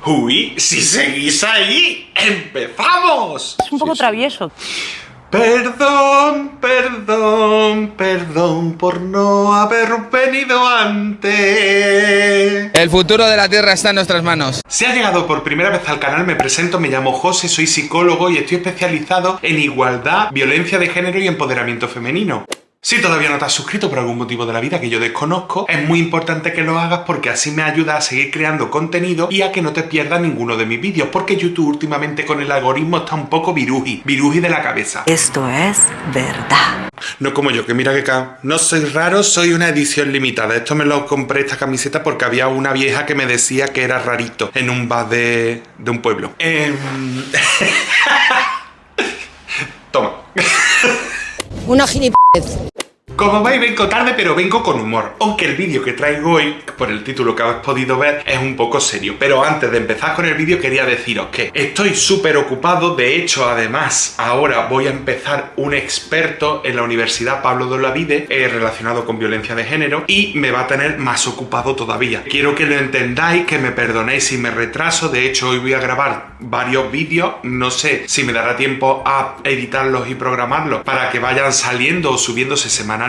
Uy, si seguís ahí, ¡empezamos! Es un poco travieso. Perdón, perdón, perdón por no haber venido antes. El futuro de la Tierra está en nuestras manos. Si has llegado por primera vez al canal, me presento, me llamo José, soy psicólogo y estoy especializado en igualdad, violencia de género y empoderamiento femenino. Si todavía no te has suscrito por algún motivo de la vida que yo desconozco, es muy importante que lo hagas porque así me ayuda a seguir creando contenido y a que no te pierdas ninguno de mis vídeos, porque YouTube últimamente con el algoritmo está un poco viruji de la cabeza. Esto es verdad. No como yo, que mira que no soy raro, soy una edición limitada. Esto me lo compré, esta camiseta, porque había una vieja que me decía que era rarito en un bar de un pueblo. Toma. Una gilipollez. Como veis, vengo tarde, pero vengo con humor. Aunque el vídeo que traigo hoy, por el título que habéis podido ver, es un poco serio. Pero antes de empezar con el vídeo quería deciros que estoy súper ocupado. De hecho, además, ahora voy a empezar un experto en la Universidad Pablo de Olavide relacionado con violencia de género y me va a tener más ocupado todavía. Quiero que lo entendáis, que me perdonéis si me retraso. De hecho, hoy voy a grabar varios vídeos. No sé si me dará tiempo a editarlos y programarlos para que vayan saliendo o subiéndose semanalmente.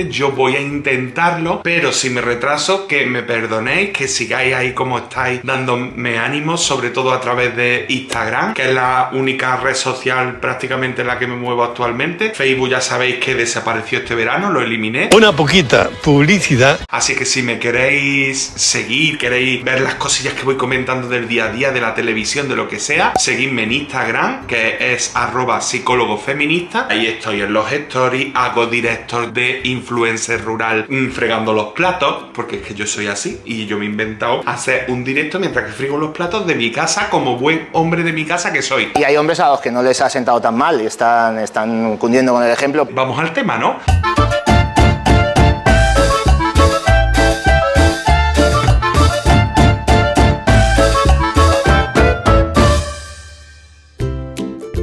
Yo voy a intentarlo, pero si me retraso, que me perdonéis, que sigáis ahí como estáis, dándome ánimos, sobre todo a través de Instagram, que es la única red social prácticamente en la que me muevo actualmente. Facebook ya sabéis que desapareció este verano, lo eliminé. Una poquita publicidad. Así que si me queréis seguir, queréis ver las cosillas que voy comentando del día a día, de la televisión, de lo que sea, seguidme en Instagram, que es @psicólogofeminista. Ahí estoy en los stories, hago directos de influencer rural fregando los platos, porque es que yo soy así y yo me he inventado hacer un directo mientras que frigo los platos de mi casa, como buen hombre de mi casa que soy. Y hay hombres a los que no les ha sentado tan mal y están cundiendo con el ejemplo. Vamos al tema, ¿no?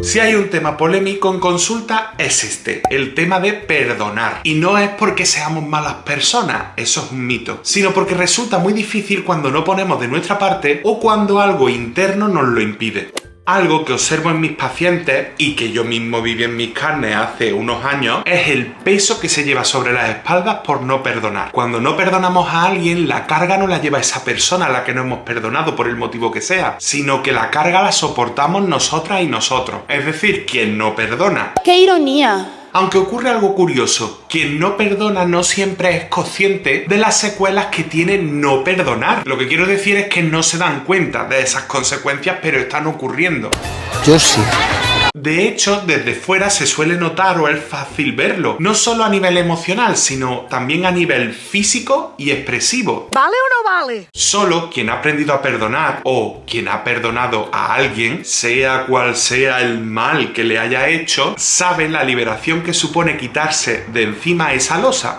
Si hay un tema polémico en consulta, es este, el tema de perdonar. Y no es porque seamos malas personas, eso es un mito, sino porque resulta muy difícil cuando no ponemos de nuestra parte o cuando algo interno nos lo impide. Algo que observo en mis pacientes y que yo mismo viví en mis carnes hace unos años es el peso que se lleva sobre las espaldas por no perdonar. Cuando no perdonamos a alguien, la carga no la lleva esa persona a la que no hemos perdonado por el motivo que sea, sino que la carga la soportamos nosotras y nosotros. Es decir, quien no perdona. ¡Qué ironía! Aunque ocurre algo curioso, quien no perdona no siempre es consciente de las secuelas que tiene no perdonar. Lo que quiero decir es que no se dan cuenta de esas consecuencias, pero están ocurriendo. Yo sí. De hecho, desde fuera se suele notar o es fácil verlo, no solo a nivel emocional, sino también a nivel físico y expresivo. ¿Vale o no vale? Solo quien ha aprendido a perdonar o quien ha perdonado a alguien, sea cual sea el mal que le haya hecho, sabe la liberación que supone quitarse de encima esa losa.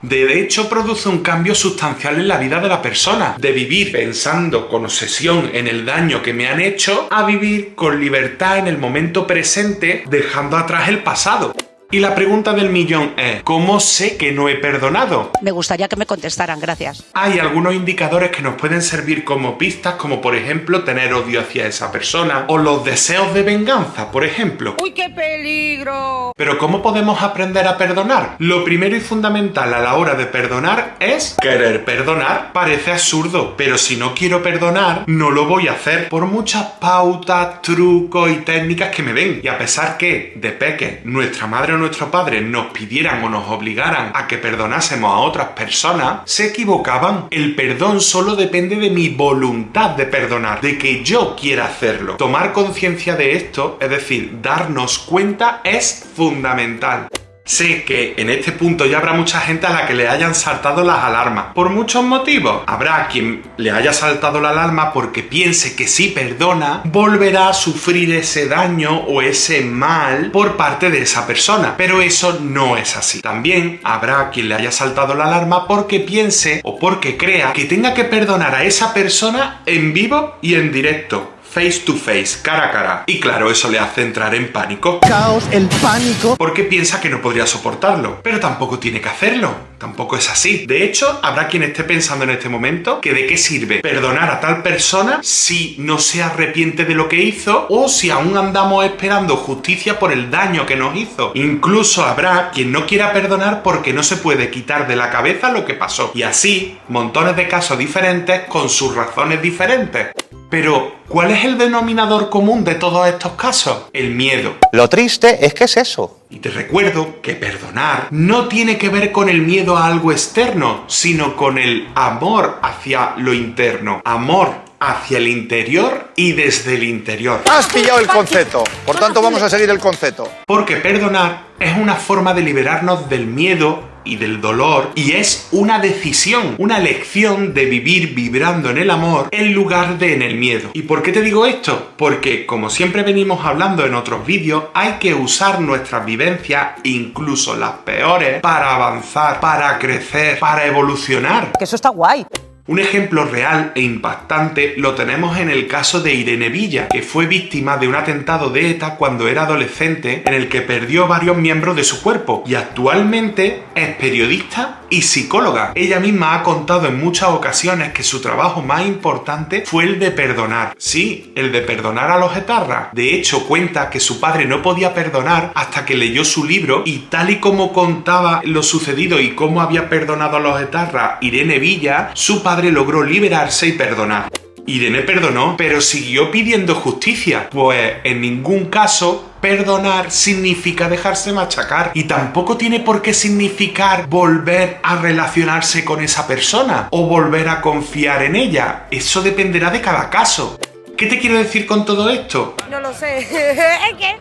De hecho, produce un cambio sustancial en la vida de la persona, de vivir pensando con obsesión en el daño que me han hecho, a vivir con libertad en el momento presente, dejando atrás el pasado. Y la pregunta del millón es, ¿cómo sé que no he perdonado? Me gustaría que me contestaran, gracias. Hay algunos indicadores que nos pueden servir como pistas, como por ejemplo tener odio hacia esa persona o los deseos de venganza, por ejemplo. ¡Uy, qué peligro! Pero ¿cómo podemos aprender a perdonar? Lo primero y fundamental a la hora de perdonar es querer perdonar. Parece absurdo, pero si no quiero perdonar, no lo voy a hacer por muchas pautas, trucos y técnicas que me den. Y a pesar que, de peque, nuestra madre o nuestro padre nos pidieran o nos obligaran a que perdonásemos a otras personas, se equivocaban. El perdón solo depende de mi voluntad de perdonar, de que yo quiera hacerlo. Tomar conciencia de esto, es decir, darnos cuenta, es fundamental. Sé que en este punto ya habrá mucha gente a la que le hayan saltado las alarmas, por muchos motivos. Habrá quien le haya saltado la alarma porque piense que si perdona, volverá a sufrir ese daño o ese mal por parte de esa persona. Pero eso no es así. También habrá quien le haya saltado la alarma porque piense o porque crea que tenga que perdonar a esa persona en vivo y en directo, face to face, cara a cara. Y claro, eso le hace entrar en pánico. Caos, el pánico. Porque piensa que no podría soportarlo. Pero tampoco tiene que hacerlo. Tampoco es así. De hecho, habrá quien esté pensando en este momento que de qué sirve perdonar a tal persona si no se arrepiente de lo que hizo o si aún andamos esperando justicia por el daño que nos hizo. Incluso habrá quien no quiera perdonar porque no se puede quitar de la cabeza lo que pasó. Y así, montones de casos diferentes con sus razones diferentes. Pero, ¿cuál es el denominador común de todos estos casos? El miedo. Lo triste es que es eso. Y te recuerdo que perdonar no tiene que ver con el miedo a algo externo, sino con el amor hacia lo interno. Amor hacia el interior y desde el interior. Has pillado el concepto, por tanto vamos a seguir el concepto. Porque perdonar es una forma de liberarnos del miedo y del dolor, y es una decisión, una elección de vivir vibrando en el amor en lugar de en el miedo. ¿Y por qué te digo esto? Porque, como siempre venimos hablando en otros vídeos, hay que usar nuestras vivencias, incluso las peores, para avanzar, para crecer, para evolucionar. Que eso está guay. Un ejemplo real e impactante lo tenemos en el caso de Irene Villa, que fue víctima de un atentado de ETA cuando era adolescente en el que perdió varios miembros de su cuerpo y actualmente es periodista y psicóloga. Ella misma ha contado en muchas ocasiones que su trabajo más importante fue el de perdonar. Sí, el de perdonar a los etarras. De hecho, cuenta que su padre no podía perdonar hasta que leyó su libro y tal y como contaba lo sucedido y cómo había perdonado a los etarras Irene Villa, su padre logró liberarse y perdonar. Irene perdonó, pero siguió pidiendo justicia, pues en ningún caso perdonar significa dejarse machacar y tampoco tiene por qué significar volver a relacionarse con esa persona o volver a confiar en ella. Eso dependerá de cada caso. ¿Qué te quiero decir con todo esto? No lo sé.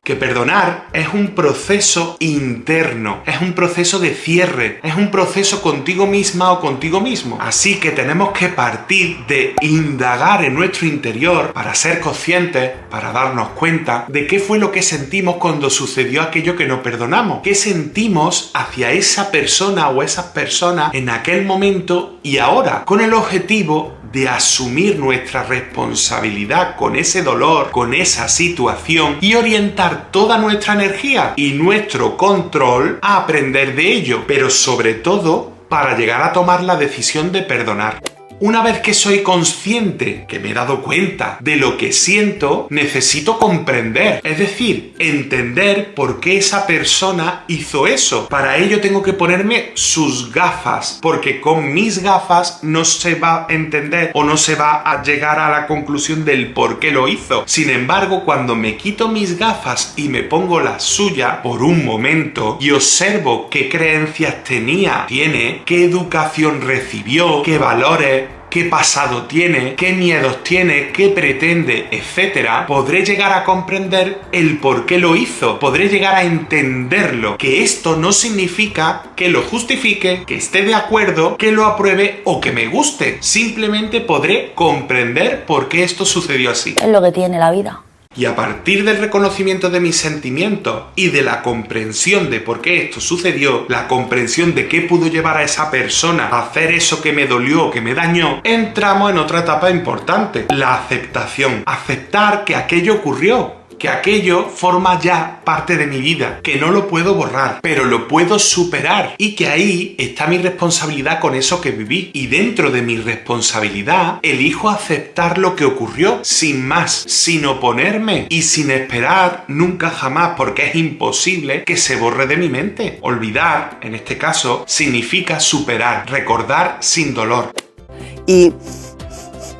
Que perdonar es un proceso interno, es un proceso de cierre, es un proceso contigo misma o contigo mismo. Así que tenemos que partir de indagar en nuestro interior para ser conscientes, para darnos cuenta de qué fue lo que sentimos cuando sucedió aquello que no perdonamos. ¿Qué sentimos hacia esa persona o esas personas en aquel momento y ahora? Con el objetivo de asumir nuestra responsabilidad con ese dolor, con esa situación y orientar toda nuestra energía y nuestro control a aprender de ello, pero sobre todo para llegar a tomar la decisión de perdonar. Una vez que soy consciente, que me he dado cuenta de lo que siento, necesito comprender, es decir, entender por qué esa persona hizo eso. Para ello tengo que ponerme sus gafas, porque con mis gafas no se va a entender o no se va a llegar a la conclusión del por qué lo hizo. Sin embargo, cuando me quito mis gafas y me pongo las suyas por un momento y observo qué creencias tiene, qué educación recibió, qué valores, qué pasado tiene, qué miedos tiene, qué pretende, etcétera, podré llegar a comprender el por qué lo hizo, podré llegar a entenderlo, que esto no significa que lo justifique, que esté de acuerdo, que lo apruebe o que me guste, simplemente podré comprender por qué esto sucedió así. Es lo que tiene la vida. Y a partir del reconocimiento de mis sentimientos y de la comprensión de por qué esto sucedió, la comprensión de qué pudo llevar a esa persona a hacer eso que me dolió, que me dañó, entramos en otra etapa importante, la aceptación. Aceptar que aquello ocurrió, que aquello forma ya parte de mi vida, que no lo puedo borrar, pero lo puedo superar y que ahí está mi responsabilidad con eso que viví. Y dentro de mi responsabilidad elijo aceptar lo que ocurrió sin más, sin oponerme y sin esperar nunca jamás, porque es imposible que se borre de mi mente. Olvidar, en este caso, significa superar, recordar sin dolor.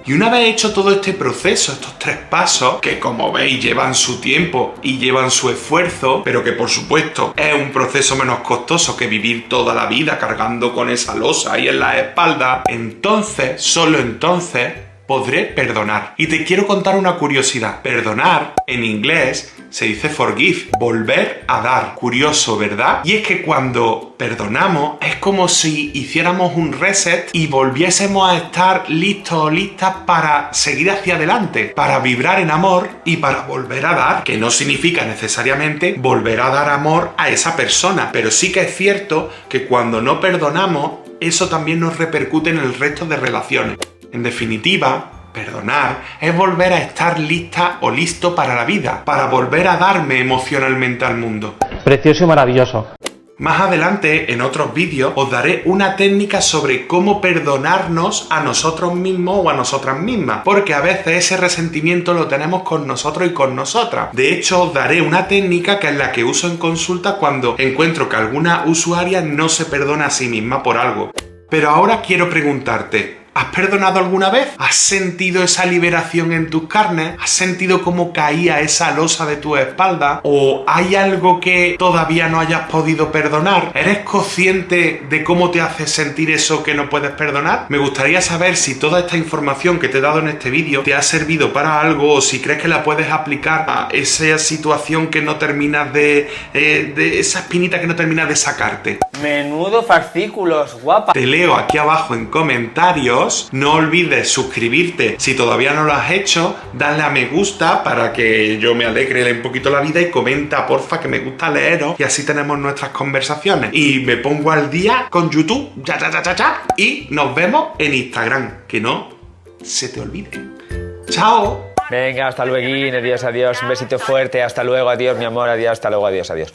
Y una vez hecho todo este proceso, estos 3 pasos, que como veis llevan su tiempo y llevan su esfuerzo, pero que por supuesto es un proceso menos costoso que vivir toda la vida cargando con esa losa ahí en la espalda, entonces, solo entonces, podré perdonar. Y te quiero contar una curiosidad. Perdonar, en inglés, se dice forgive, volver a dar. Curioso, ¿verdad? Y es que cuando perdonamos es como si hiciéramos un reset y volviésemos a estar listos o listas para seguir hacia adelante, para vibrar en amor y para volver a dar, que no significa necesariamente volver a dar amor a esa persona, pero sí que es cierto que cuando no perdonamos, eso también nos repercute en el resto de relaciones. En definitiva, Perdonar es volver a estar lista o listo para la vida, para volver a darme emocionalmente al mundo. Precioso y maravilloso. Más adelante, en otros vídeos, os daré una técnica sobre cómo perdonarnos a nosotros mismos o a nosotras mismas, porque a veces ese resentimiento lo tenemos con nosotros y con nosotras. De hecho, os daré una técnica que es la que uso en consulta cuando encuentro que alguna usuaria no se perdona a sí misma por algo. Pero ahora quiero preguntarte, ¿has perdonado alguna vez? ¿Has sentido esa liberación en tus carnes? ¿Has sentido cómo caía esa losa de tu espalda? ¿O hay algo que todavía no hayas podido perdonar? ¿Eres consciente de cómo te hace sentir eso que no puedes perdonar? Me gustaría saber si toda esta información que te he dado en este vídeo te ha servido para algo o si crees que la puedes aplicar a esa situación que no terminas de esa espinita que no terminas de sacarte. Menudo fascículos, guapa. Te leo aquí abajo en comentarios. No olvides suscribirte si todavía no lo has hecho, darle a me gusta para que yo me alegre un poquito la vida y comenta porfa que me gusta leeros y así tenemos nuestras conversaciones. Y me pongo al día con YouTube, y nos vemos en Instagram, que no se te olvide. ¡Chao! Venga, hasta luego, adiós, adiós. Un besito fuerte, hasta luego, adiós, mi amor, adiós, hasta luego, adiós, adiós.